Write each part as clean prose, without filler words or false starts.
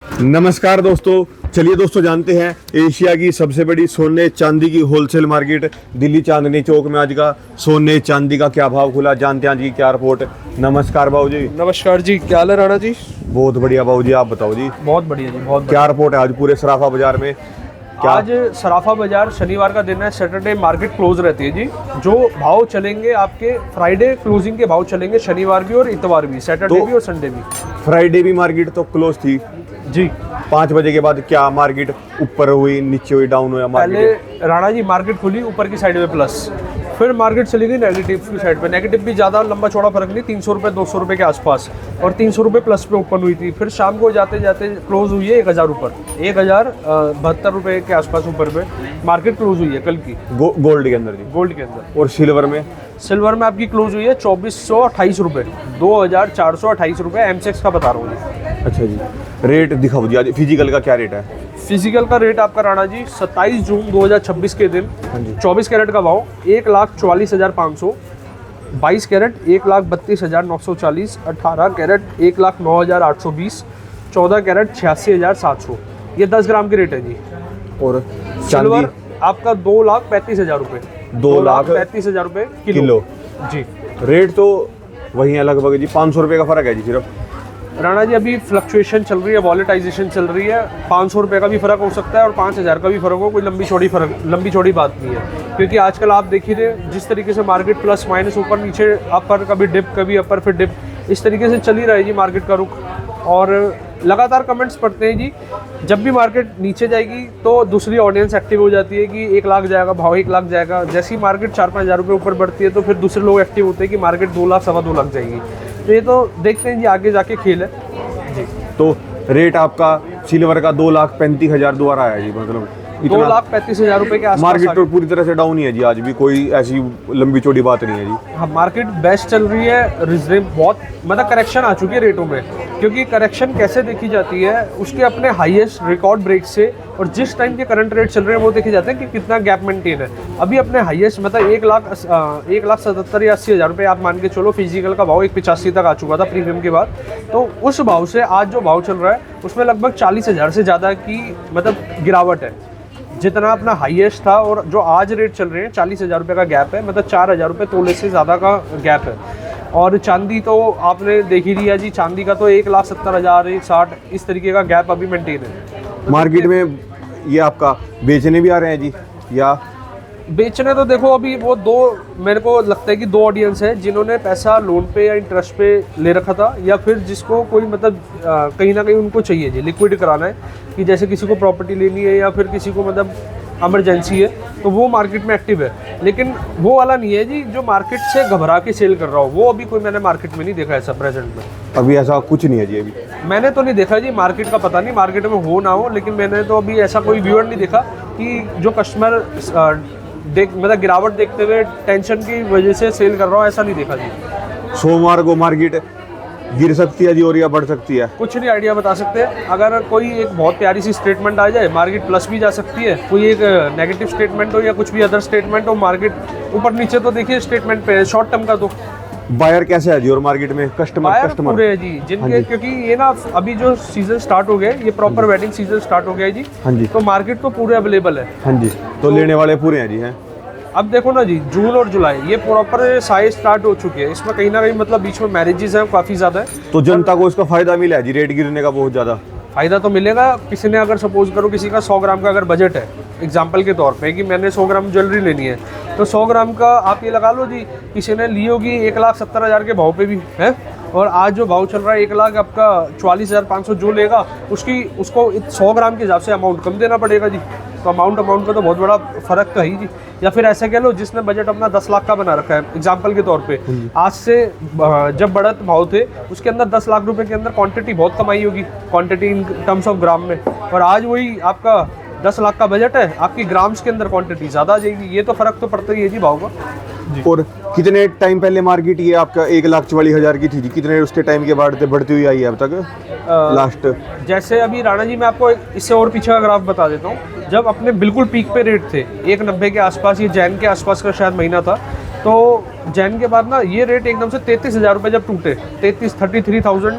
नमस्कार दोस्तों, चलिए दोस्तों जानते हैं एशिया की सबसे बड़ी सोने चांदी की होलसेल मार्केट दिल्ली चांदनी चौक में आज का सोने चांदी का क्या भाव खुला, जानते हैं आज की क्या रिपोर्ट। नमस्कार बाबू जी। नमस्कार जी, क्या हाल है राणा जी? बहुत बढ़िया बाबू जी, आप बताओ जी। बहुत बढ़िया जी, बहुत क्या रिपोर्ट है आज पूरे सराफा बाजार में? क्या आज सराफा बाजार शनिवार का दिन है, सैटरडे मार्केट क्लोज रहती है जी। जो भाव चलेंगे आपके फ्राइडे क्लोजिंग के भाव चलेंगे, शनिवार भी और इतवार भी, सैटरडे भी और संडे भी। फ्राइडे भी मार्केट तो क्लोज थी जी। 5 बजे के बाद, क्या मार्केट ऊपर हुई, नीचे हुई, डाउन हुआ पहले मार्केट? राणा जी मार्केट खुली ऊपर की साइड में प्लस, फिर मार्केट चली गई नेगेटिव की साइड पे। नेगेटिव भी ज़्यादा लंबा चौड़ा फर्क नहीं, 300 रुपये 200 रुपये के आसपास, और 300 रुपये प्लस पे ओपन हुई थी। फिर शाम को जाते जाते क्लोज हुई है 1000 ऊपर, 1072 रुपये के आसपास ऊपर पे मार्केट क्लोज हुई है कल की। गोल्ड के अंदर जी? गोल्ड के अंदर। और सिल्वर में? सिल्वर में आपकी क्लोज हुई है 2428 रुपये, 2428 रुपये एमसेक्स का बता रहा हूँ जी। अच्छा जी, रेट दिखाओ जी आज। फिजिकल का क्या रेट है? फिजिकल का रेट आपका राणा जी 27 जून 2026 के दिन हाँ जी। 24 कैरेट का भाव 1,44,500, 22 कैरेट 1,32,940, 18 कैरेट 1,09,820, 14 कैरेट 86,700। ये 10 ग्राम के रेट है जी। और सिल्वर चांदी? आपका 2,35,000 रुपये, 2,35,000 रुपये किलो जी। रेट तो वही है लगभग जी, 500 रुपये का फर्क है जी सिर्फ। राणा जी अभी फ्लक्चुएशन चल रही है, वॉलेटाइजेशन चल रही है, 500 रुपये का भी फर्क हो सकता है और 5,000 का भी फर्क हो, कोई लंबी चौड़ी बात नहीं है। क्योंकि आजकल आप देख ही रहे जिस तरीके से मार्केट प्लस माइनस ऊपर नीचे, अपर कभी डिप कभी अपर फिर डिप, इस तरीके से चल ही रहा है जी मार्केट का रुख। और लगातार कमेंट्स पढ़ते हैं जी, जब भी मार्केट नीचे जाएगी तो दूसरी ऑडियंस एक्टिव हो जाती है कि 1 लाख जाएगा भाव, 1 लाख जाएगा। जैसे ही मार्केट 4-5 हज़ार रुपये ऊपर बढ़ती है तो फिर दूसरे लोग एक्टिव होते हैं कि मार्केट 2 लाख 2.25 लाख जाएगी। तो ये तो देखते हैं जी, आगे जाके खेल है जी। तो रेट आपका सिल्वर का 2,35,000 दोबारा आया जी, मतलब 2,35,000 रुपये के आसपास। मार्केट तो पूरी तरह से डाउन ही है जी आज भी, कोई ऐसी लंबी चौड़ी बात नहीं है जी। हाँ, मार्केट बेस्ट चल रही है, रिजनेबल बहुत, मतलब करेक्शन आ चुकी है रेटों में। क्योंकि करेक्शन कैसे देखी जाती है, उसके अपने हाईएस्ट रिकॉर्ड ब्रेक से और जिस टाइम के करंट रेट चल रहे हैं वो देखे जाते हैं कि कितना गैप मेंटेन है। अभी अपने हाईएस्ट मतलब 1,77,000 या 80,000 रुपये आप मान के चलो, फिजिकल का भाव 1,85 तक आ चुका था प्रीमियम के बाद। तो उस भाव से आज जो भाव चल रहा है उसमें लगभग 40,000 से ज़्यादा की मतलब गिरावट है। जितना अपना हाईएस्ट था और जो आज रेट चल रहे हैं 40,000 रुपये का गैप है, मतलब 4,000 रुपये तोले से ज़्यादा का गैप है। और चांदी तो आपने देख ही लिया जी, चांदी का तो 1,70,000 1,60 इस तरीके का गैप अभी मेंटेन है मार्केट में। ये आपका बेचने भी आ रहे हैं जी या बेचने? तो देखो अभी वो दो, मेरे को लगता है कि 2 ऑडियंस है, जिन्होंने पैसा लोन पे या इंटरेस्ट पे ले रखा था, या फिर जिसको कोई मतलब कहीं ना कहीं उनको चाहिए जी लिक्विड कराना है, कि जैसे किसी को प्रॉपर्टी लेनी है या फिर किसी को मतलब इमरजेंसी है, तो वो मार्केट में एक्टिव है। लेकिन वो वाला नहीं है जी जो मार्केट से घबरा के सेल कर रहा हो, वो अभी कोई मैंने मार्केट में नहीं देखा ऐसा प्रेजेंट में। अभी ऐसा कुछ नहीं है जी? अभी मैंने तो नहीं देखा जी, मार्केट का पता नहीं, मार्केट में हो ना हो, लेकिन मैंने तो अभी ऐसा कोई व्यूअर नहीं देखा कि जो कस्टमर मतलब गिरावट देखते हुए टेंशन की वजह से सेल कर रहा हो, ऐसा नहीं देखा जी। सोमवार को मार्केट गिर सकती है जी और या बढ़ सकती है? कुछ नहीं आइडिया बता सकते। अगर कोई एक बहुत प्यारी सी स्टेटमेंट आ जाए, मार्केट प्लस भी जा सकती है। कोई एक नेगेटिव स्टेटमेंट हो या कुछ भी अदर स्टेटमेंट हो, मार्केट ऊपर नीचे तो देखिए स्टेटमेंट पे है शॉर्ट टर्म का। तो बायर कैसे है जी और मार्केट में बायर कस्टमर पूरे है जी, जिनके क्योंकि ये ना अभी जो सीजन स्टार्ट हो गया, ये प्रॉपर वेडिंग सीजन स्टार्ट हो गया है जी। हाँ जी। तो मार्केट तो पूरे अवेलेबल है। हाँ जी, तो लेने वाले पूरे हैं जी हैं। अब देखो ना जी, जून और जुलाई ये प्रॉपर साइज स्टार्ट हो चुकी है, इसमें कहीं ना कहीं मतलब बीच में मैरिजेस हैं काफ़ी ज़्यादा है। तो जनता को इसका फायदा मिला है जी रेट गिरने का बहुत ज़्यादा? फ़ायदा तो मिलेगा। किसी ने अगर सपोज करो किसी का 100 ग्राम का अगर बजट है एग्जाम्पल के तौर पे कि मैंने 100 ग्राम ज्वेलरी लेनी है, तो 100 ग्राम का आप ये लगा लो जी, किसी ने ली होगी 1,70,000 के भाव पे भी है, और आज जो भाव चल रहा है 1 लाख आपका 44,500 जो लेगा उसको 100 ग्राम के हिसाब से अमाउंट कम देना पड़ेगा जी। तो अमाउंट का तो बहुत बड़ा फ़र्क तो है ही जी। या फिर ऐसा कह लो जिसने बजट अपना 10 लाख का बना रखा है एग्जाम्पल के तौर पे, आज से जब बढ़त भाव थे उसके अंदर 10 लाख रुपए के अंदर क्वांटिटी बहुत कमाई होगी, quantity in terms of gram में। और आज वही आपका 10 लाख का बजट है, आपकी ग्राम्स के अंदर क्वांटिटी ज़्यादा आ जाएगी। ये तो फ़र्क तो पड़ता ही है जी भाव का। और कितने टाइम पहले मार्केट ये आपका 1,44,000 की थी जी, कितने उसके टाइम के बाद बढ़ती हुई आई है अब तक लास्ट? जैसे अभी राणा जी मैं आपको इससे और पीछे का ग्राफ बता देता हूँ। जब अपने बिल्कुल पीक पे रेट थे 1,90 के आसपास, ये जैन के आसपास का शायद महीना था, तो जैन के बाद ना ये रेट एकदम से 33,000 रुपये जब टूटे, 33,000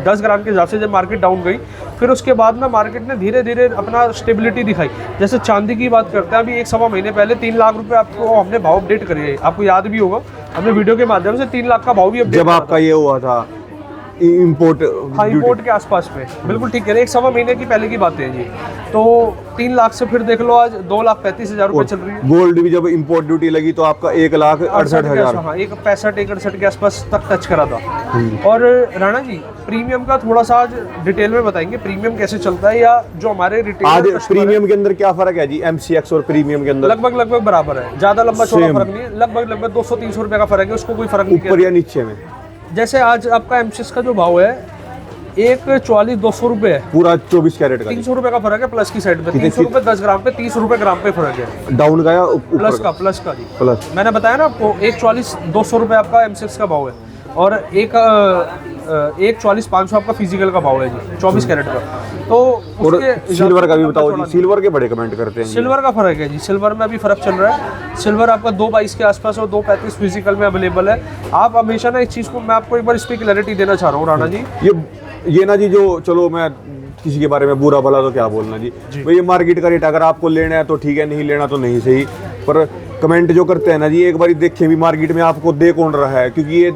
10 ग्राम के हिसाब से जब मार्केट डाउन गई, फिर उसके बाद ना मार्केट ने धीरे धीरे अपना स्टेबिलिटी दिखाई। जैसे चांदी की बात करते हैं, अभी 1-1.25 महीने पहले 3 लाख रुपए आपको हमने भाव अपडेट करे है, आपको याद भी होगा, हमने वीडियो के माध्यम से 3 लाख का भाव भी अपडेट जब आपका ये हुआ था इम्पोर्ट, हाँ इम्पोर्ट के आसपास में, बिल्कुल ठीक है, 1-1.25 महीने की पहले की बातें हैं जी। तो 3 लाख से फिर देख लो आज 2,35,000 रुपये चल रही है। गोल्ड भी जब इम्पोर्ट ड्यूटी लगी तो आपका 1,68,000, हाँ 1,65-1,68 के आसपास तक टच करा था। और राणा जी प्रीमियम का थोड़ा सा आज डिटेल में बताएंगे, प्रीमियम कैसे चलता है, या जो हमारे रिटेल आज प्रीमियम के अंदर क्या फर्क है जी MCX और प्रीमियम के अंदर? लगभग बराबर है, ज्यादा लंबा चौड़ा फर्क नहीं है, लगभग 200-300 रुपए का फर्क है, उसको कोई फर्क नहीं ऊपर या नीचे में। जैसे आज आपका MCX का जो भाव है 1,44,200 रुपये है, पूरा 24 कैरेट का 300 रुपए का फर्क है प्लस की साइड पे, 300 रुपए 10 ग्राम पे, 30 रुपए ग्राम पे फर्क है, डाउन का या ऊपर प्लस का जी। प्लस मैंने बताया ना आपको 1,44,200 रुपए आपका MCX का भाव है, और 1,44,500 आपका फिजिकल का भाव है जी 24 कैरेट का। तो और उसके सिल्वर का भी बताओ जी, सिल्वर के बड़े कमेंट करते हैं। सिल्वर का फर्क है जी, सिल्वर में अभी फर्क चल रहा है, सिल्वर आपका 2,22 के आसपास और 2,35 फिजिकल में अवेलेबल है। आप हमेशा ना इस चीज़ को, मैं आपको एक बार इस पर क्लैरिटी देना चाह रहा हूँ राणा जी। ये ना जी, जो चलो मैं किसी के बारे में बुरा भला तो क्या बोलना जी, भाई ये मार्केट का रेट, अगर आपको लेना है तो ठीक है, नहीं लेना तो नहीं सही, पर कमेंट जो करते हैं ना जी, एक बार देखें भी मार्केट में आपको दे कौन रहा है, क्योंकि ये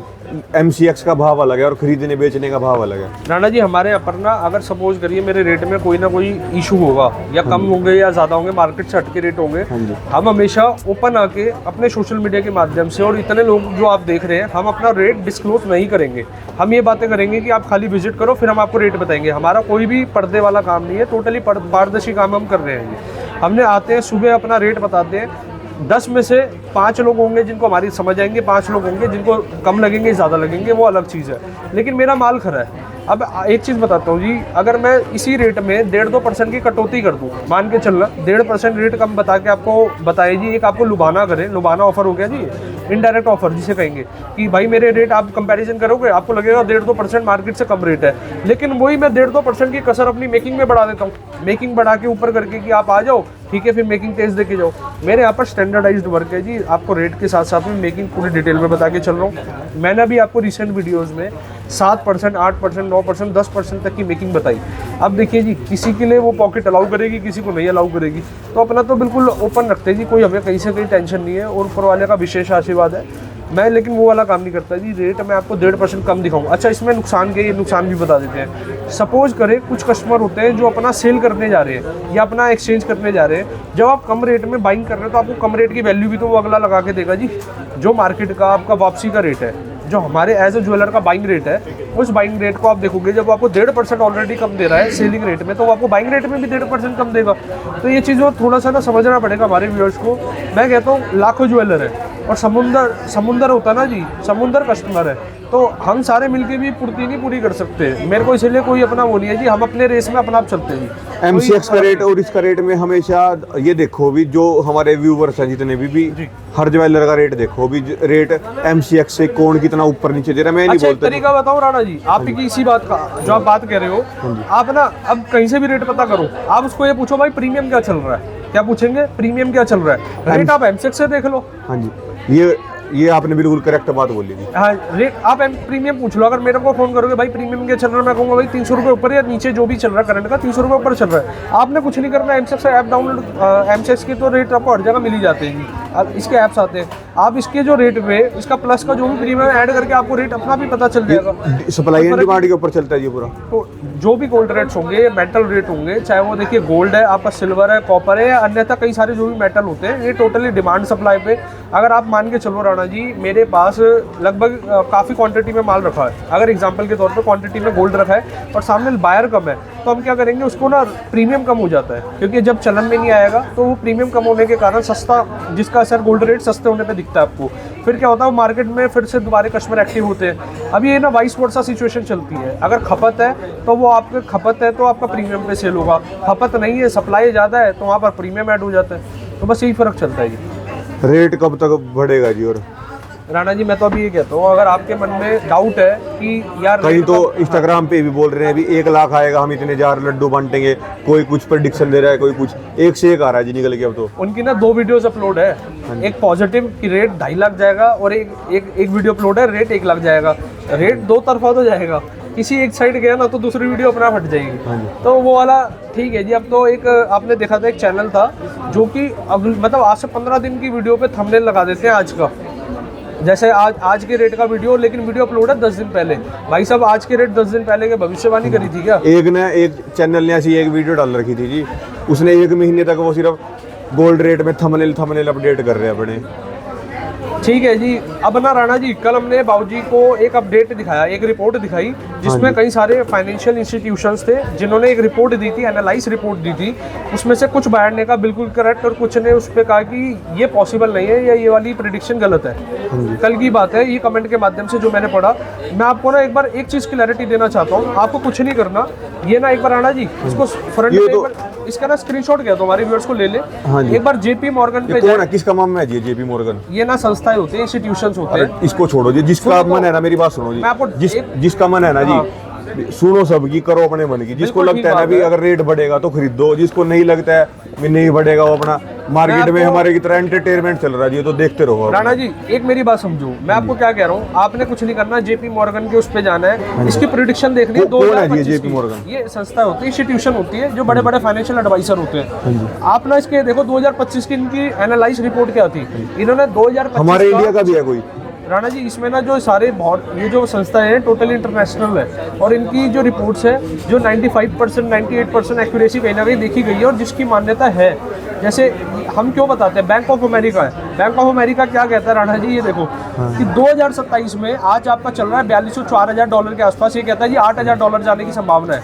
MCX का भाव अलग है और खरीदने बेचने का भाव अलग है। राणा जी हमारे यहाँ पर ना, अगर सपोज करिए मेरे रेट में कोई ना कोई इशू होगा, या कम होंगे या ज़्यादा होंगे, मार्केट से हटके रेट होंगे, हम हमेशा ओपन आके अपने सोशल मीडिया के माध्यम से, और इतने लोग जो आप देख रहे हैं, हम अपना रेट डिस्क्लोज नहीं करेंगे। हम ये बातें करेंगे कि आप खाली विजिट करो, फिर हम आपको रेट बताएंगे। हमारा कोई भी पर्दे वाला काम नहीं है, टोटली पारदर्शी काम हम कर रहे हैं। हमने आते हैं सुबह अपना रेट बताते हैं, 10 में से 5 लोग होंगे जिनको हमारी समझ आएंगे, 5 लोग होंगे जिनको कम लगेंगे, ज़्यादा लगेंगे, वो अलग चीज़ है, लेकिन मेरा माल खरा है। अब एक चीज़ बताता हूँ जी, अगर मैं इसी रेट में 1.5-2% की कटौती कर दूँ, मान के चलना 1.5% रेट कम बता के आपको बताए जी, एक आपको लुभाना करें, लुभाना ऑफर हो गया जी, इनडायरेक्ट ऑफर जिसे कहेंगे कि भाई मेरे रेट आप कंपैरिजन करोगे, आपको लगेगा 1.5-2% मार्केट से कम रेट है, लेकिन वही मैं 1.5-2% की कसर अपनी मेकिंग में बढ़ा देता हूँ, मेकिंग बढ़ा के ऊपर करके कि आप आ जाओ, ठीक है, फिर मेकिंग तेज देके जाओ। मेरे यहाँ पर स्टैंडर्डाइज्ड वर्क है जी, आपको रेट के साथ साथ में मेकिंग पूरी डिटेल में बता के चल रहा हूँ। मैंने अभी आपको रिसेंट वीडियोस में 7%, 8%, 9%, 10% तक की मेकिंग बताई। अब देखिए जी, किसी के लिए वो पॉकेट अलाउ करेगी, किसी को नहीं अलाउ करेगी, तो अपना तो बिल्कुल ओपन रखते हैं जी, कोई हमें कहीं से कहीं टेंशन नहीं है, और ऊपर वाले का विशेष आशीर्वाद है। मैं लेकिन वो वाला काम नहीं करता जी, रेट मैं आपको 1.5% कम दिखाऊँ। अच्छा, इसमें नुकसान के, ये नुकसान भी बता देते हैं। सपोज करें कुछ कस्टमर होते हैं जो अपना सेल करने जा रहे हैं या अपना एक्सचेंज करने जा रहे हैं, जब आप कम रेट में बाइंग कर रहे हो तो आपको कम रेट की वैल्यू भी तो वो अगला लगा के देगा जी। जो मार्केट का आपका वापसी का रेट है, जो हमारे एज ए ज्वेलर का बाइंग रेट है, उस बाइंग रेट को आप देखोगे, जब आपको 1.5% ऑलरेडी कम दे रहा है सेलिंग रेट में, तो आपको बाइंग रेट में भी 1.5% कम देगा। तो ये चीज़ थोड़ा सा ना समझना पड़ेगा हमारे व्यूअर्स को। मैं कहता हूँ लाखों ज्वेलर है और समुंदर होता ना जी, समुंदर कस्टमर है, तो हम सारे मिलके भी पूर्ति नहीं पूरी कर सकते। मेरे को इसलिए कोई अपना वो नहीं है जी, हम अपने रेस में अपना आप चलते हैं जी। MCX का रेट और इसका रेट में हमेशा ये देखो भी, जो हमारे व्यूवर्स हैं जितने भी हर ज्वेलर का रेट देखो भी, रेट MCX से कौन कितना ऊपर नीचे दे रहा है, मैं नहीं बोलता। तरीका बताऊं राणा जी, आप की इसी बात का जो आप बात कह रहे हो, आप ना अब कहीं से भी रेट पता करो, आप उसको ये पूछो भाई प्रीमियम क्या चल रहा है, क्या पूछेंगे प्रीमियम क्या चल रहा है, रेट आप MCX से देख लो। हाँ जी, ये आपने बिल्कुल करेक्ट बात बोली थी। हाँ, रेट आप प्रीमियम पूछ लो। अगर मेरे को फोन करोगे भाई प्रीमियम क्या चल रहा है, मैं कहूँगा भाई 300 रुपये ऊपर या नीचे जो भी चल रहा है करंट का, 300 रुपये ऊपर चल रहा है। आपने कुछ नहीं करना, MCX से ऐप डाउनलोड, MCX के तो रेट आपको हर जगह मिल ही जाते हैं जी, अब इसके ऐप्स आते हैं, आप इसके जो रेट पे इसका प्लस का जो भी प्रीमियम ऐड करके आपको रेट अपना भी पता चल जाएगा। सप्लाई एंड डिमांड के ऊपर चलता है ये पूरा। तो जो भी गोल्ड रेट्स होंगे, मेटल रेट होंगे, चाहे वो देखिए गोल्ड है, आपका सिल्वर है, कॉपर है, या अन्यथा कई सारे जो भी मेटल होते हैं, ये टोटली डिमांड सप्लाई पे। अगर आप मान के चलो राणा जी, मेरे पास लगभग काफ़ी क्वांटिटी में माल रखा है, अगर एग्जांपल के तौर पे क्वांटिटी में गोल्ड रखा है और सामने बायर कम है, तो हम क्या करेंगे, उसको ना प्रीमियम कम हो जाता है, क्योंकि जब चलन में नहीं आएगा तो वो प्रीमियम कम होने के कारण सस्ता, जिसका असर गोल्ड रेट सस्ते होने पे दिखता है आपको, फिर क्या होता है मार्केट में फिर से दोबारा कस्टमर एक्टिव होते हैं। अब ये ना वाइस वर्सा सिचुएशन चलती है, अगर खपत है तो वो आपके खपत है तो आपका प्रीमियम पे सेल होगा, खपत नहीं है, सप्लाई ज़्यादा है, तो वहाँ पर प्रीमियम ऐड हो जाता है। तो बस यही फ़र्क चलता है जी। रेट कब तक बढ़ेगा जी? और राणा जी मैं तो अभी ये कहता हूँ, अगर आपके मन में डाउट है कि यार कहीं तो इंस्टाग्राम पे भी बोल रहे हैं अभी 1 लाख आएगा, हम इतने जार लड्डू बांटेंगे, कोई कुछ प्रेडिक्शन दे रहा है, कोई कुछ, एक से एक आ रहा है जी निकल के अब तो। उनकी ना 2 वीडियोस अपलोड है, एक पॉजिटिव की रेट 2.5 लाख जाएगा और एक वीडियो अपलोड है रेट 1 लाख जाएगा। रेट दो तरफा तो जाएगा, किसी एक साइड गया ना तो दूसरी वीडियो अपना फट जाएगी। तो वो वाला ठीक है जी। अब तो एक आपने देखा था एक चैनल था जो कि मतलब आज से 15 दिन की वीडियो पे थंबनेल लगा देते हैं आज का, जैसे आज के रेट का वीडियो, लेकिन वीडियो अपलोड है 10 दिन पहले। भाई साहब आज के रेट 10 दिन पहले के भविष्यवाणी करी थी क्या? एक चैनल ने ऐसी एक वीडियो डाल रखी थी जी, उसने 1 महीने तक वो सिर्फ गोल्ड रेट में थंबनेल अपडेट कर रहे हैं अपने। ठीक है जी। अब ना राणा जी कल हमने बाबूजी को एक अपडेट दिखाया, एक रिपोर्ट दिखाई जिसमें कई सारे फाइनेंशियल इंस्टीट्यूशंस थे जिन्होंने एक रिपोर्ट दी थी, एनालाइज रिपोर्ट दी थी। उसमें से कुछ बायर ने कहा बिल्कुल करेक्ट और कुछ ने उस पर कहा कि ये पॉसिबल नहीं है या ये वाली प्रेडिक्शन गलत है। कल की बात है, ये कमेंट के माध्यम से जो मैंने पढ़ा, मैं आपको ना एक बार एक चीज़ क्लैरिटी देना चाहता हूँ। आपको कुछ नहीं करना, ये ना एक बार राणा जी इसको फ्रंट पे इसका ना स्क्रीनशॉट किया तो हमारे व्यूअर्स को ले ले। एक बार जेपी मॉर्गन पे कौन है, किसका मामला है जी जेपी मॉर्गन? ये ना संस्थाएं होती है, इंस्टीट्यूशंस होते हैं। इसको छोड़ो जी, जिसका मन है ना, मेरी बात सुनो जी, मैं आपको जिसका मन है ना जी, सुनो सबकी, करो अपने मन की। जिसको लगता है ना भी अगर रेट बढ़ेगा तो खरीदो, जिसको नहीं लगता है भी नहीं बढ़ेगा वो अपना मार्केट में हमारे की तरह एंटरटेनमेंट चल रहा है जी, तो देखते रहो। राणा जी एक मेरी बात समझो, मैं आपको क्या कह रहा हूँ, आपने कुछ नहीं करना, जेपी मॉर्गन के उस पे जाना है, इसकी प्रेडिक्शन देखनी है। 2025 जेपी मॉर्गन ये संस्था होती है, इंस्टीट्यूशन होती है जो बड़े बड़े फाइनेंशियल एडवाइजर होते हैं। आप ना इसके देखो 2025 की इनकी एनालाइज रिपोर्ट क्या थी, इन्होंने 2025 हमारे इंडिया का भी है कोई राणा जी, इसमें ना जो सारे बहुत ये जो संस्थाएं हैं टोटली इंटरनेशनल है और इनकी जो रिपोर्ट्स है जो 95% 98% एक्यूरेसी कहीं ना कहीं देखी गई है और जिसकी मान्यता है। जैसे हम क्यों बताते हैं, बैंक ऑफ अमेरिका है, बैंक ऑफ अमेरिका क्या कहता है राणा जी, ये देखो कि 2027 में आज आपका चल रहा है $4204,000 के आसपास, ये कहता है जी $8,000 जाने की संभावना है।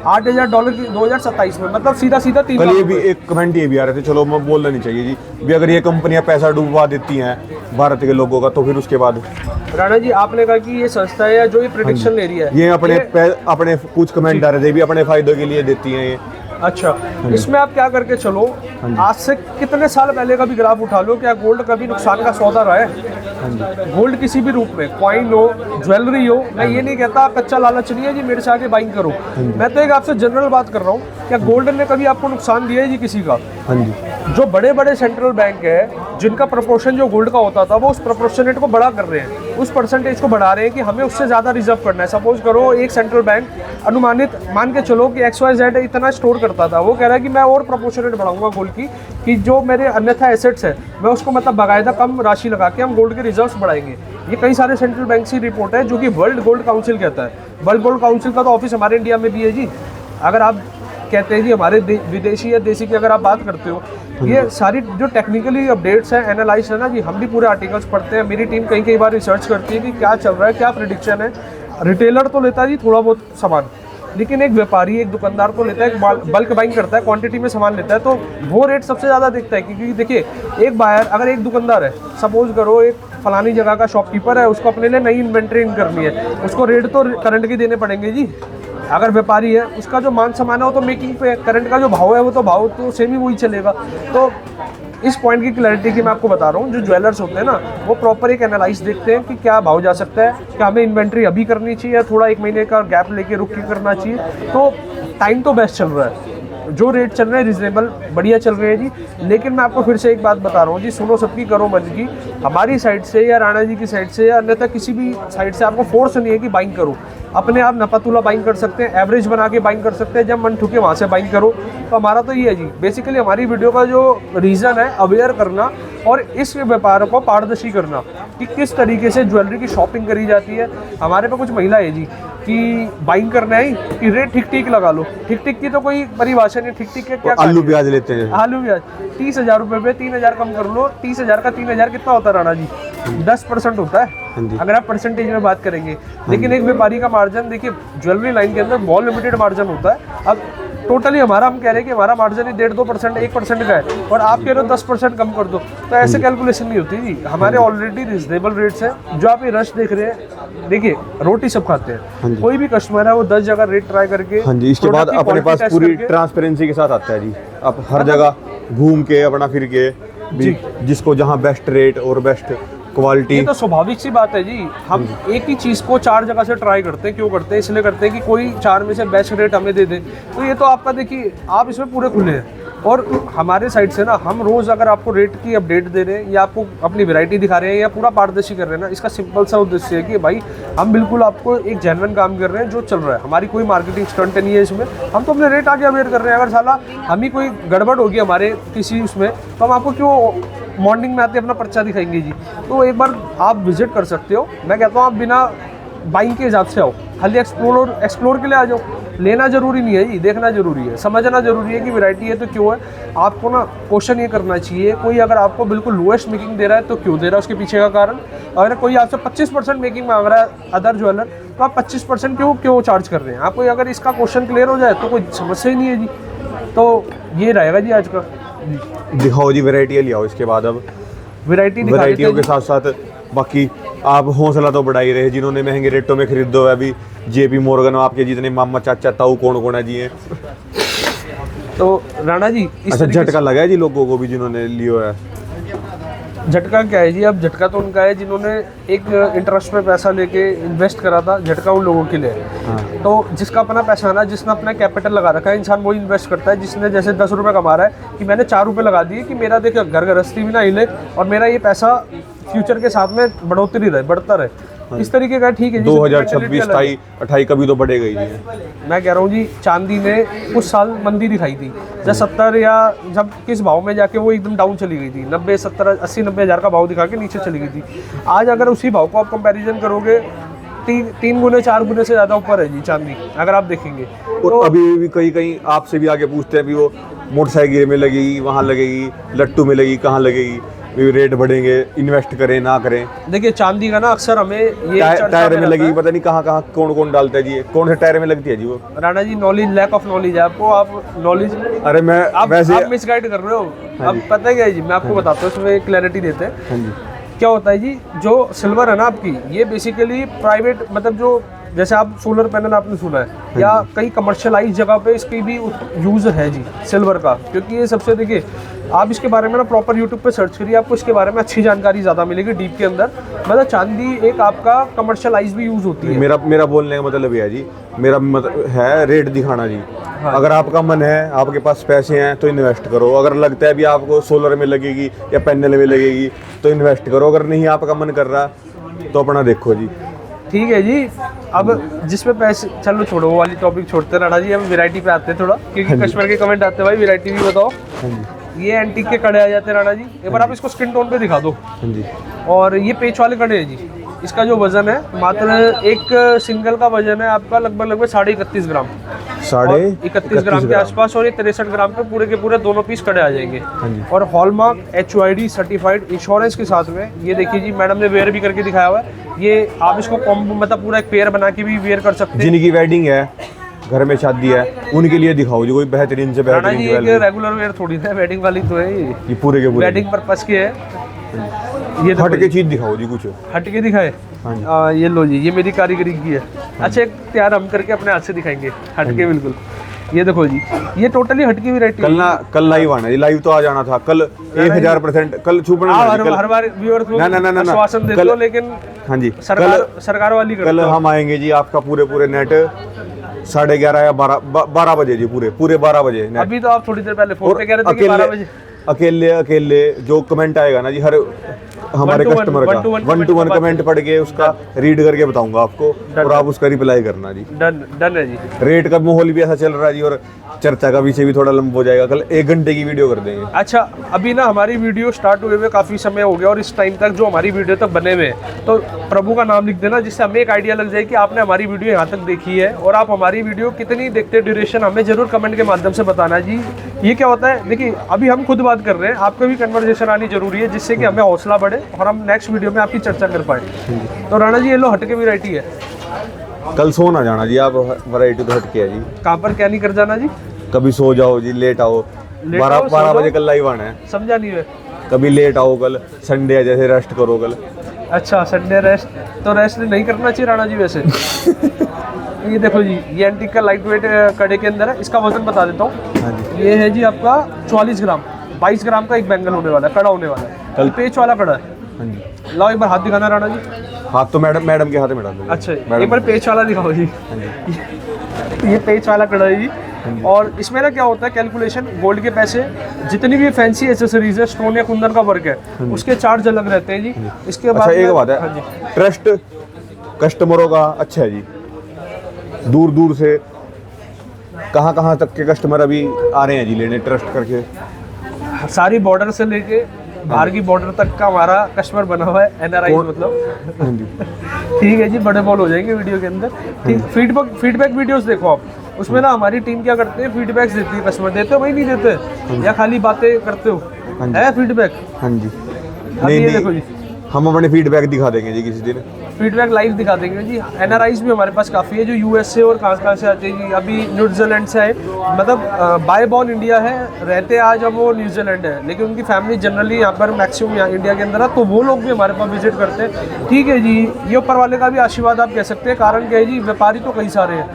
$8,000 की 2027 में, मतलब सीधा 3 कल ये भी एक कमेंट ये भी आ रहे थे, चलो मैं बोलना नहीं चाहिए जी, भी अगर ये कंपनियां पैसा डूबवा देती हैं भारत के लोगों का तो फिर उसके बाद राणा जी आपने कहा कि ये संस्था है जो ये प्रेडिक्शन ले रही है, ये अपने कुछ कमेंट आ रहे थे भी अपने फायदे के लिए देती हैं ये। अच्छा, इसमें आप क्या करके चलो, आज से कितने साल पहले का भी ग्राफ उठा लो, क्या गोल्ड कभी नुकसान का सौदा रहा है? गोल्ड किसी भी रूप में, कॉइन हो, ज्वेलरी हो, मैं ये नहीं कहता कच्चा लालच नहीं है जी मेरे से आके बाइंग करो, मैं तो एक आपसे जनरल बात कर रहा हूँ, क्या गोल्ड ने कभी आपको नुकसान दिया है जी किसी का? जो बड़े बड़े सेंट्रल बैंक है जिनका प्रोपोर्शन जो गोल्ड का होता था वो उस प्रोपोर्शनेट को बढ़ा कर रहे हैं, उस परसेंटेज को बढ़ा रहे हैं कि हमें उससे ज़्यादा रिजर्व करना है। सपोज करो एक सेंट्रल बैंक अनुमानित मान के चलो कि XYZ इतना स्टोर करता था, वो कह रहा है कि मैं और प्रोपोर्शनेट बढ़ाऊंगा गोल्ड की, कि जो मेरे अन्यथा एसेट्स है मैं उसको मतलब बाकायदा कम राशि लगा के हम गोल्ड के रिजर्व्स बढ़ाएंगे। ये कई सारे सेंट्रल बैंक की रिपोर्ट है जो कि वर्ल्ड गोल्ड काउंसिल कहता है। वर्ल्ड गोल्ड काउंसिल का तो ऑफिस हमारे इंडिया में भी है जी। अगर आप कहते हैं जी हमारे विदेशी या देसी की अगर आप बात करते हो, ये सारी जो टेक्निकली अपडेट्स हैं, एनालाइज है ना जी, हम भी पूरे आर्टिकल्स पढ़ते हैं, मेरी टीम कई बार रिसर्च करती है कि क्या चल रहा है, क्या प्रेडिक्शन है। रिटेलर तो लेता है जी थोड़ा बहुत सामान, लेकिन एक व्यापारी, एक दुकानदार तो लेता है, बल्क बाइंग करता है, क्वांटिटी में सामान लेता है, तो वो रेट सबसे ज़्यादा देखता है। क्योंकि देखिए एक बायर, अगर एक दुकानदार है, सपोज करो एक फलानी जगह का शॉपकीपर है, उसको अपने लिए नई इन्वेंट्री इन करनी है, उसको रेट तो करंट के देने पड़ेंगे जी। अगर व्यापारी है उसका जो मान सामान है वो तो मेकिंग पे, करंट का जो भाव है वो तो भाव तो सेम ही वही चलेगा। तो इस पॉइंट की क्लैरिटी की मैं आपको बता रहा हूँ, जो ज्वेलर्स होते हैं ना वो प्रॉपर एक एनालाइज देखते हैं कि क्या भाव जा सकता है, क्या हमें इन्वेंट्री अभी करनी चाहिए या थोड़ा 1 महीने का गैप लेके रुक के करना चाहिए। तो टाइम तो बेस्ट चल रहा है, जो रेट चल रहे हैं रिजनेबल बढ़िया चल रहे हैं जी। लेकिन मैं आपको फिर से एक बात बता रहा हूँ जी, सुनो सबकी करो मन की, हमारी साइड से या राणा जी की साइड से या अन्यथा किसी भी साइड से आपको फोर्स नहीं है कि बाइंग करो। अपने आप नपातुला बाइंग कर सकते हैं, एवरेज बना के बाइंग कर सकते हैं, जब मन ठुके वहाँ से बाइंग करो। तो हमारा तो ये है जी, बेसिकली हमारी वीडियो का जो रीज़न है अवेयर करना और इस व्यापार को पारदर्शी करना कि किस तरीके से ज्वेलरी की शॉपिंग करी जाती है। हमारे पे कुछ महिला है जी कि बाइंग करना है कि रेट ठीक ठीक लगा लो, ठीक ठीक की तो कोई परिभाषा नहीं, ठीक ठीक के क्या आलू प्याज लेते हैं, आलू प्याज 30,000 रुपये पे 3,000 कम कर लो, 30,000 का 3,000 कितना होता है राणा जी? 10% होता है अगर आप परसेंटेज में बात करेंगे। लेकिन एक व्यापारी का मार्जिन देखिए, ज्वेलरी लाइन के अंदर बहुत लिमिटेड मार्जिन होता है। अब टोटली हमारा हम कह रहे हैं कि हमारा मार्जिन ही 1.5-2%, 1% का है और आप कह रहे हो 10% कम कर दो, तो ऐसे कैलकुलेशन नहीं होती जी। हमारे ऑलरेडी रिजनेबल रेट्स हैं। जो आप ये रश देख रहे हैं, देखिए रोटी सब खाते हैं, कोई भी कस्टमर है वो 10 जगह रेट ट्राई करके, हाँ जी, इसके बाद अपने पास पूरी ट्रांसपेरेंसी के साथ आता है जी। आप हर जगह घूम के अपना फिर के, जिसको जहाँ बेस्ट रेट और बेस्ट क्वालिटी। ये तो स्वाभाविक सी बात है जी। हम एक ही चीज़ को 4 जगह से ट्राई करते हैं। क्यों करते हैं? इसलिए करते हैं कि कोई 4 में से बेस्ट रेट हमें दे दे। तो ये तो आपका देखिए, आप इसमें पूरे खुले हैं। और हमारे साइड से ना हम रोज़ अगर आपको रेट की अपडेट दे रहे हैं या आपको अपनी वैरायटी दिखा रहे हैं या पूरा पारदर्शी कर रहे हैं ना, इसका सिंपल सा उद्देश्य है कि भाई हम बिल्कुल आपको एक जेन्युइन काम कर रहे हैं जो चल रहा है। हमारी कोई मार्केटिंग स्टंट नहीं है इसमें। हम तो अपने रेट आगे अपडेट कर रहे हैं। अगर साला हम ही कोई गड़बड़ होगी हमारे किसी उसमें, तो हम आपको क्यों मॉर्निंग में आते अपना पर्चा दिखाएंगे जी? तो एक बार आप विजिट कर सकते हो। मैं कहता हूँ आप बिना बाइंग के हिसाब से आओ, खाली एक्सप्लोर के लिए आ जाओ। लेना जरूरी नहीं है जी, देखना जरूरी है, समझना जरूरी है कि वैरायटी है तो क्यों है। आपको ना क्वेश्चन ये करना चाहिए, कोई अगर आपको बिल्कुल लोएस्ट मेकिंग दे रहा है तो क्यों दे रहा है, उसके पीछे का कारण। अगर कोई आपसे 25% मेकिंग मांग रहा है अदर ज्वेलर, तो आप 25% क्यों चार्ज कर रहे हैं? आपको अगर इसका क्वेश्चन क्लियर हो जाए तो कोई समस्या ही नहीं है जी। तो ये रहेगा जी आज का। दिखाओ जी वैरायटी ले आओ। इसके बाद अब वैरायटियों के साथ साथ बाकी आप हौसला तो बढ़ा ही रहे। जिन्होंने महंगे रेटों में खरीदो है अभी JP Morgan, आपके जितने मामा चाचा ताऊ कौन है जी हैं। तो राणा जी अच्छा, झटका लगा है जी लोगों को भी जिन्होंने लियो है? झटका क्या है जी? अब झटका तो उनका है जिन्होंने एक इंटरेस्ट में पैसा लेके इन्वेस्ट करा था। झटका उन लोगों के लिए है। हाँ। तो जिसका अपना पैसा ना, जिसने अपना कैपिटल लगा रखा है, इंसान वही इन्वेस्ट करता है। जिसने जैसे 10 रुपये कमा रहा है कि मैंने 4 रुपये लगा दिए कि मेरा देखिए घर गृहस्थी भी ना हिले और मेरा ये पैसा फ्यूचर के साथ में बढ़ोतरी रहे, बढ़ता रहे। इस तरीके का ठीक है जी। 2026, 27, कभी तो बढ़ेगा ही जी। मैं कह रहा हूँ जी, चांदी ने कुछ साल मंदी दिखाई थी जब 70 या जब किस भाव में जाके वो एकदम डाउन चली गई थी, 90, 70, 80, 90 हज़ार का भाव दिखा के नीचे चली गई थी। आज अगर उसी भाव को आप कंपैरिजन करोगे, 3 गुने 4 गुने से ज़्यादा ऊपर है जी चांदी, अगर आप देखेंगे। और अभी भी कहीं आपसे भी आगे पूछते हैं, अभी वो मोटरसाइकिल में लगेगी, वहाँ लगेगी, लट्टू में लगेगी, कहाँ लगेगी, रेट बढ़ेंगे, इन्वेस्ट करें ना करें। देखिए चांदी का ना अक्सर हमें ये टायर में लगेगी, पता नहीं कहाँ कौन डालता है जी, कौन से टायर में लगती है जी वो। Rana ji knowledge, lack of knowledge है आपको। आप नॉलेज, अरे मैं वैसे आप मिसगाइड कर रहे हो। अब पता है क्या है जी, मैं आपको बताता हूँ, इसमें क्लैरिटी देते हैं। हाँ जी। क्या होता है जी, जो सिल्वर है ना आपकी, ये बेसिकली प्राइवेट, मतलब जो जैसे आप सोलर पैनल आपने सुना है, या कई कमर्शियलाइज जगह पे इसकी भी यूज़ है जी सिल्वर का। क्योंकि ये सबसे, देखिए आप इसके बारे में ना प्रॉपर यूट्यूब पे सर्च करिए, आपको इसके बारे में अच्छी जानकारी ज़्यादा मिलेगी डीप के अंदर। मतलब चांदी एक आपका कमर्शियलाइज भी यूज़ होती है। मेरा बोलने का मतलब ये है जी, मेरा मतलब है रेट दिखाना जी। हाँ। अगर आपका मन है, आपके पास पैसे हैं तो इन्वेस्ट करो। अगर लगता है भी आपको सोलर में लगेगी या पैनल में लगेगी तो इन्वेस्ट करो। अगर नहीं आपका मन कर रहा तो अपना देखो जी। ठीक है जी। अब जिसमें पैसे, चलो छोड़ो वो वाली टॉपिक छोड़ते हैं राणा जी, हम वैरायटी पे आते हैं थोड़ा, क्योंकि कस्टमर के कमेंट आते हैं भाई वैरायटी भी बताओ। ये एंटीक के कड़े आ जाते हैं राणा जी। एक बार आप इसको स्किन टोन पे दिखा दो। हाँ जी। और ये पेच वाले कड़े हैं जी। इसका जो वजन है, मात्र एक सिंगल का वजन है आपका लगभग 31.5 ग्राम, 31 ग्राम के आसपास। और ये 63 ग्राम पे पूरे के पूरे दोनों पीस कड़े आ जाएंगे। और हॉलमार्क HOID सर्टिफाइड इंश्योरेंस के साथ में। ये देखिए जी, मैडम ने वेयर भी करके दिखाया हुआ है। ये आप इसको कॉम्बो, मतलब पूरा एक पेयर बना के भी वेयर कर सकते हैं। जिनकी वेडिंग है, घर में शादी है, उनके लिए दिखाओ जी कोई बेहतरीन से बेहतरीन ज्वेलरी। रेगुलर वेयर थोड़ी है, वेडिंग वाली तो है ये पूरे के पूरे वेडिंग पर्पस के है। ये हट के चीज दिखाओ जी, कुछ हट के दिखाए। ये लो जी, ये मेरी कारीगरी की है। अच्छा, एक तैयार हम करके अपने हाथ से दिखाएंगे हट के, बिल्कुल। ये देखो जी, ये टोटली हटकी वैरायटी। कल लाइव आना जी, लाइव तो आ जाना था कल 1000%। कल छुपना हर बार व्यूअर को आश्वासन देते हो, लेकिन हाँ जी सरकार वाली कल हम आएंगे जी। आपका पूरे नेट 11:30 या 12 बजे जी, पूरे 12 बजे। अभी तो आप थोड़ी देर पहले फोन पे कह रहे थे कि 12 बजे। अकेले जो कमेंट आएगा ना जी, हर हमारे कस्टमर का 1-to-1 कमेंट पढ़ के उसका रीड करके बताऊंगा आपको, और आप उसका रिप्लाई करना जी। डन है जी। रेट का माहौल भी ऐसा चल रहा है जी, और चर्चा का विषय भी थोड़ा लंबा हो जाएगा। कल 1 घंटे की वीडियो कर देंगे। अच्छा, अभी ना हमारी वीडियो स्टार्ट हुए हुए काफ़ी समय हो गया, और इस टाइम तक जो हमारी वीडियो तक बने हुए हैं, तो प्रभु का नाम लिख देना, जिससे हमें एक आइडिया लग जाए कि आपने हमारी वीडियो यहाँ तक देखी है। और आप हमारी वीडियो कितनी देखते, ड्यूरेशन हमें जरूर कमेंट के माध्यम से बताना जी। ये क्या होता है, देखिए अभी हम खुद बात कर रहे हैं, आपको भी कन्वर्सेशन आनी जरूरी है, जिससे कि हमें हौसला बढ़े और हम नेक्स्ट वीडियो में आपकी चर्चा कर पाए। तो राणा जी, ये लो हटके वैरायटी है। कल सो ना जाना जी, आप वैरायटी तो हटके है जी। कहाँ पर क्या नहीं कर जाना जी? कभी सो जाओ जी, लेट आओ, 12 बजे कल लाइव आना है। समझा नहीं है? कभी लेट आओ, कल संडे है, जैसे रेस्ट करो कल। अच्छा, संडे रेस्ट, तो रेस्ट नहीं करना चाहिए राणा जी वैसे। ये देखो जी, ये एंटीक का लाइट वेट कड़े के अंदर है। इसका वजन बता देता हूँ। ये है जी आपका 44 ग्राम, 22 ग्राम का एक बैंगल होने वाला है, कड़ा होने वाला है। कल पेच वाला कड़ा है। हाँ जी। लाओ एक बार हाथ दिखाना राणा जी। हाथ तो मैडम के हाथ में डाल दो। अच्छा एक बार पेच वाला दिखाओ जी। हाँ जी। ये पेच वाला कड़ा है जी। और इसमें ना क्या होता है कैलकुलेशन, गोल्ड के पैसे जितनी भी फैंसी एसेसरीज है, स्टोन या कुंदन का वर्क है, उसके चार्ज अलग रहते हैं जी। इसके बाद अच्छा एक बात हाँ जी, है, ट्रस्ट कस्टमरों का अच्छा है जी। दूर दूर से कहाँ तक के कस्टमर अभी आ रहे हैं जी लेने ट्रस्ट करके। सारी बॉर्डर से लेके बाहर की बॉर्डर तक का हमारा कस्टमर बना हुआ है, एनआरआई मतलब। हाँ जी। ठीक है जी, बड़े बॉल हो जाएंगे वीडियो के अंदर। ठीक, फीडबैक वीडियोस देखो आप, उसमें ना हमारी टीम क्या करते हैं, फीडबैक्स देती है। कस्टमर देते हो भाई, नहीं देते या खाली बातें करते हो, है फीडबैक। हाँ जी। अब ये देखो जी, हम अपने फीडबैक दिखा देंगे जी किसी दिन। फीडबैक लाइव दिखा देंगे जी। एनआरआईज भी हमारे पास काफ़ी है जो यूएस से और कहाँ से आते हैं जी। अभी न्यूजीलैंड से आए, मतलब बाय बॉर्न इंडिया है, रहते आज अब वो न्यूजीलैंड है, लेकिन उनकी फैमिली जनरली यहाँ पर मैक्सिमम यहाँ इंडिया के अंदर है, तो वो लोग भी हमारे पास विजिट करते हैं। ठीक है जी, ये ऊपर वाले का भी आशीर्वाद आप कह सकते हैं। कारण क्या है जी, व्यापारी तो कई सारे हैं,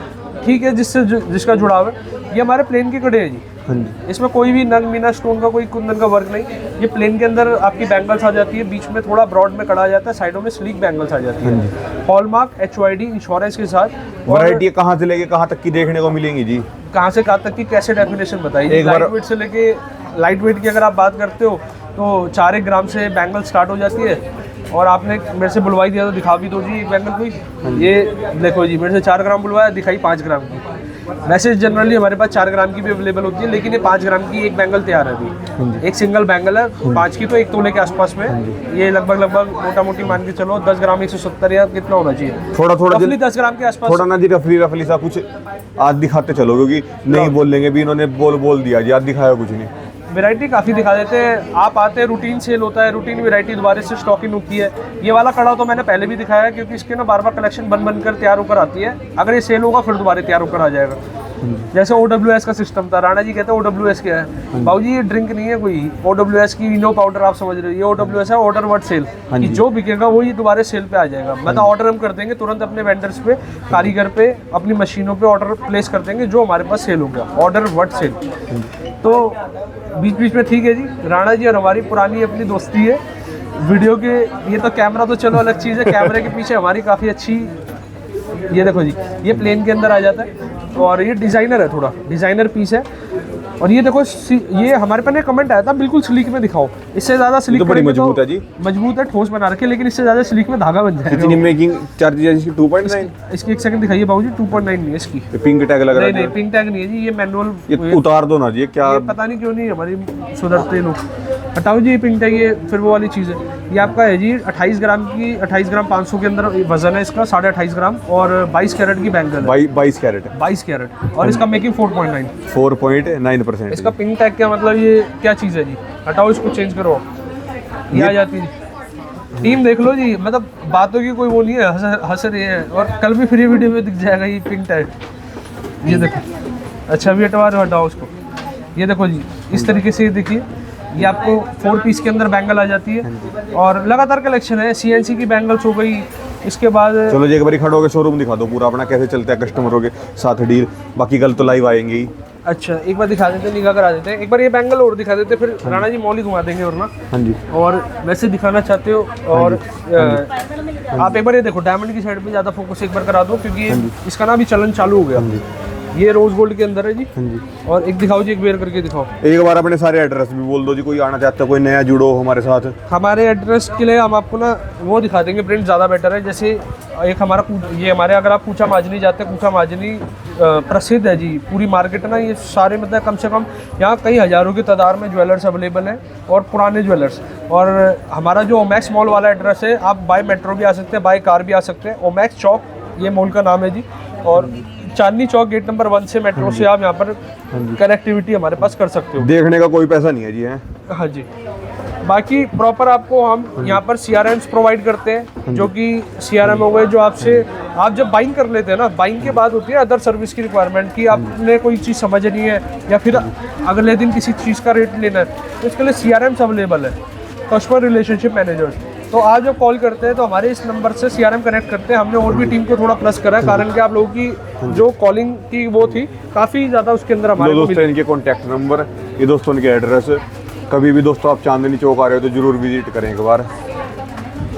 ठीक है, जिसका जुड़ाव है। ये हमारे प्लेन के कड़े हैं जी। हाँ जी। इसमें कोई भी नग मीना स्टोन का, कोई कुंदन का वर्क नहीं। ये प्लेन के अंदर आपकी बैंगल्स आ जाती है, बीच में थोड़ा ब्रॉड में कड़ा आ जाता है, साइडों में स्लीक बैंगल्स आ जाती है, हॉलमार्क HYD इंश्योरेंस के साथ। वैरायटी कहाँ से लेके कहाँ तक की देखने को मिलेंगी जी? कहाँ से कहाँ तक की कैसे डेफिनेशन बताइए? एक बार लाइट वेट से लेके, लाइट वेट की अगर आप बात करते हो तो 4 ग्राम से बैंगल स्टार्ट हो जाती है। और आपने मेरे से बुलवाई दिया तो दिखा भी दो जी एक बैंगल कोई। ये देखो जी, मेरे से 4 ग्राम बुलवाया, दिखाई 5 ग्राम की। वैसे जनरली हमारे पास 4 ग्राम की भी अवेलेबल होती है, लेकिन ये 5 ग्राम की एक बैंगल तैयार है अभी। एक सिंगल बैंगल है 5 की, तो 1 तोले के आसपास में। ये लगभग मोटा मोटी मान के चलो 10 ग्राम 170 या कितना होना चाहिए, थोड़ा 10 ग्राम के आसपास। थोड़ा ना जी रफली सा कुछ आज दिखाते चलो, क्योंकि नहीं बोल लेंगे भी इन्होंने बोल दिया जी, आज दिखाया कुछ नहीं। वैरायटी काफ़ी दिखा देते हैं। आप आते हैं, रूटीन सेल होता है, रूटीन वैरायटी दोबारा से स्टॉकिंग होती है। ये वाला कड़ा तो मैंने पहले भी दिखाया है, क्योंकि इसके ना बार बार कलेक्शन बन कर तैयार होकर आती है। अगर ये सेल होगा फिर दोबारा तैयार होकर आ जाएगा। जैसे OWS का सिस्टम था, राणा जी कहते हैं OWS क्या है? बाबू जी ये ड्रिंक नहीं है कोई, OWS की इनो पाउडर आप समझ रहे हो, ये OWS है ऑर्डर वर्ड सेल, कि जो बिकेगा वो ये दोबारा सेल पे आ जाएगा। मतलब ऑर्डर हम कर देंगे तुरंत अपने वेंडर्स पे, कारीगर पे, अपनी मशीनों पे ऑर्डर प्लेस कर देंगे, जो हमारे पास सेल हो गया, ऑर्डर वर्ड सेल। तो बीच में ठीक है जी, राणा जी और हमारी पुरानी अपनी दोस्ती है वीडियो के। ये तो कैमरा तो चलो अलग चीज़ है, कैमरे के पीछे हमारी काफ़ी अच्छी। ये देखो जी, ये प्लेन के अंदर आ जाता है, और ये डिज़ाइनर है, थोड़ा डिज़ाइनर पीस है। और ये देखो, ये हमारे पास कमेंट आया था, बिल्कुल स्लीक में दिखाओ। इससे ज़्यादा स्लीक तो बड़ी मजबूत है जी, मजबूत है, ठोस बना रखे, लेकिन इससे ज़्यादा स्लीक में धागा बन जाएगा। कितनी मेकिंग चार्जेस है इसकी? 2.9। इसकी एक सेकंड दिखाइए बाबू जी, 2.9 नहीं है इसकी। पिंक टैग लग रहा है। नहीं, पिंक टैग नहीं है जी, ये मैनुअल। ये उतार दो ना जी, क्या पता नहीं क्यों नहीं हमारी सुधरते लोग। हटाओ जी ये पिंक टैग, ये फिर वो वाली चीज़ है। ये आपका है जी 28 ग्राम की, 28 ग्राम 500 के अंदर वजन है इसका, 28.5 ग्राम, और 22 कैरेट की बैंगल है। 22 कैरेट है। 22 कैरेट, और इसका मेकिंग 4.9%। इसका पिंक टैग क्या मतलब, ये क्या चीज़ है जी? हटाओ इसको, चेंज करो, ये आ जाती है। टीम देख लो जी, मतलब बातों की कोई वो नहीं है, हंस रही है। और कल भी फ्री वीडियो में दिख जाएगा ये पिंक टैग। ये देखो, अच्छा भी हटवा रहे हो, हटाओ उसको। ये देखो जी, इस तरीके से देखिए, ये आपको 4 पीस के अंदर बैंगल आ जाती है, और लगातार कलेक्शन है। CNC की बैंगल्स हो गई, इसके बाद चलो जी एक बार खड़े होकर शोरूम दिखा दो पूरा अपना, कैसे चलता है कस्टमरों के साथ डील। बाकी कल तो लाइव आएंगे ही। अच्छा एक बार दिखा देते हैं, निगाह करा देते हैं एक बार, ये बैंगल और दिखा देते हैं, फिर राणा जी मॉल ही घुमा देंगे और ना। हाँ जी। और वैसे दिखाना चाहते हो, और आप एक बार ये देखो, डायमंड की साइड पे ज़्यादा फोकस एक बार करा दो, क्योंकि इसका ना भी चलन चालू हो गया। ये रोज गोल्ड के अंदर है जी। हाँ जी। और एक दिखाओ जी, एक वेयर करके दिखाओ। एक बार अपने सारे एड्रेस भी बोल दो जी, कोई आना चाहता है, कोई नया जुड़ो हमारे साथ। हमारे एड्रेस के लिए हम आपको ना वो दिखा देंगे, प्रिंट ज़्यादा बेटर है। जैसे एक हमारा ये हमारे, अगर आप कूचा माजनी जाते हैं, कूचा माजनी प्रसिद्ध है जी, पूरी मार्केट ना, ये सारे मतलब कम से कम यहाँ कई हज़ारों की तादाद में ज्वेलर्स अवेलेबल हैं, और पुराने ज्वेलर्स। और हमारा जो ओमैक्स मॉल वाला एड्रेस है, आप बाय मेट्रो भी आ सकते हैं, बाय कार भी आ सकते हैं। ओमैक्स चौक ये मॉल का नाम है जी, और चांदनी चौक गेट नंबर 1 से मेट्रो से आप यहाँ पर कनेक्टिविटी हमारे पास कर सकते हो। देखने का कोई पैसा नहीं है जी। है हाँ जी। बाकी प्रॉपर आपको हम यहाँ पर CRMs प्रोवाइड करते हैं, जो कि CRM हो गए, जो आपसे आप जब बाइंग कर लेते हैं ना, बाइंग के बाद होती है अदर सर्विस की रिक्वायरमेंट, कि आपने कोई चीज़ समझनी है या फिर अगले दिन किसी चीज़ का रेट लेना है, तो इसके लिए CRMs अवेलेबल है, कस्टमर रिलेशनशिप मैनेजर्स। तो आप जब कॉल करते हैं तो हमारे इस नंबर से CRM कनेक्ट करते हैं। हमने और भी टीम को थोड़ा प्लस करा है, कारण कि आप लोगों की जो कॉलिंग की वो थी काफ़ी ज़्यादा, उसके अंदर हमारे दोस्तों इनके कॉन्टैक्ट नंबर, ये दोस्तों इनके एड्रेस। कभी भी दोस्तों आप चांदनी चौक आ रहे हो तो जरूर विजिट करें एक बार।